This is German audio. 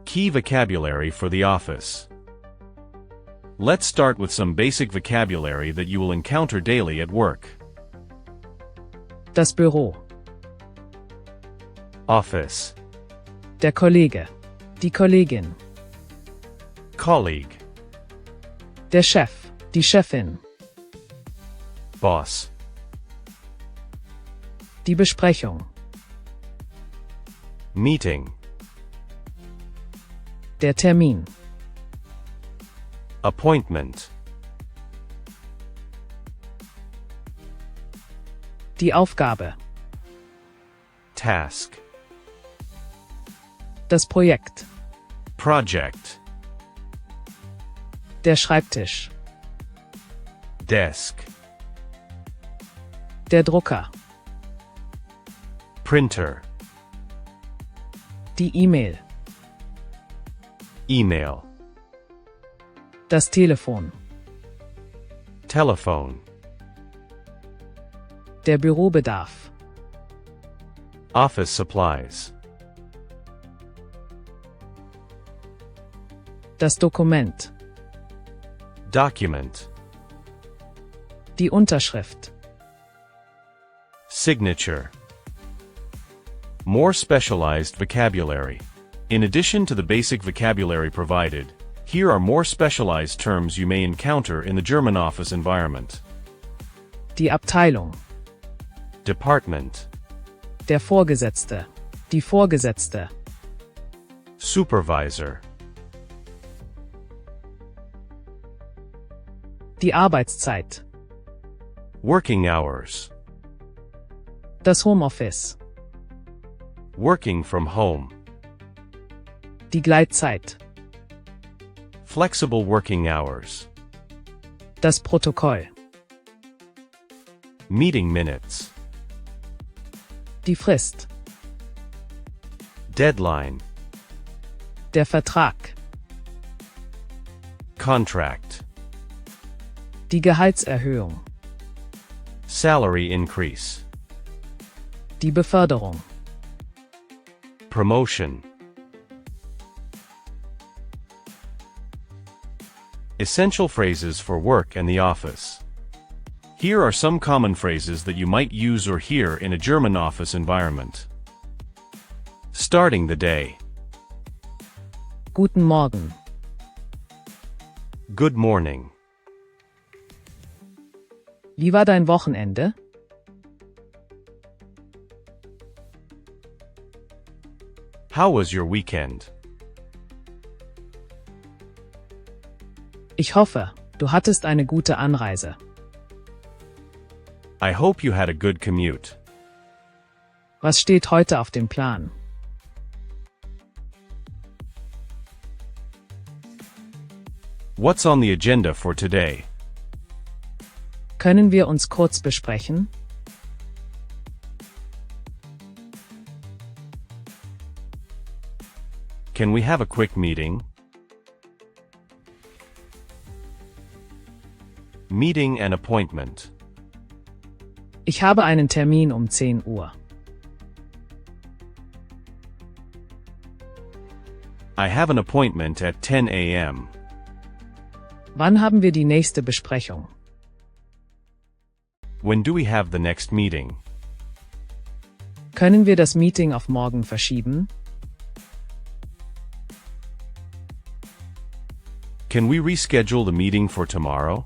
Key vocabulary for the office. Let's start with some basic vocabulary that you will encounter daily at work. Das Büro. Office. Der Kollege. Die Kollegin. Colleague. Der Chef. Die Chefin. Boss. Die Besprechung. Meeting. Der Termin. Appointment. Die Aufgabe. Task. Das Projekt. Project. Der Schreibtisch. Desk. Der Drucker. Printer. Die E-Mail. Email. Das Telefon. Telephone. Der Bürobedarf. Office supplies. Das Dokument. Document. Die Unterschrift. Signature. More specialized vocabulary. In addition to the basic vocabulary provided, here are more specialized terms you may encounter in the German office environment. Die Abteilung. Department. Der Vorgesetzte. Die Vorgesetzte. Supervisor. Die Arbeitszeit. Working hours. Das Homeoffice. Working from home. Die Gleitzeit. Flexible working hours. Das Protokoll. Meeting minutes. Die Frist. Deadline. Der Vertrag. Contract. Die Gehaltserhöhung. Salary increase. Die Beförderung. Promotion. Essential phrases for work and the office. Here are some common phrases that you might use or hear in a German office environment. Starting the day. Guten Morgen. Good morning. Wie war dein Wochenende? How was your weekend? Ich hoffe, du hattest eine gute Anreise. I hope you had a good commute. Was steht heute auf dem Plan? What's on the agenda for today? Können wir uns kurz besprechen? Can we have a quick meeting? Meeting and appointment. Ich habe einen Termin um 10 Uhr. I have an appointment at 10 a.m. Wann haben wir die nächste Besprechung? When do we have the next meeting? Können wir das Meeting auf morgen verschieben? Can we reschedule the meeting for tomorrow?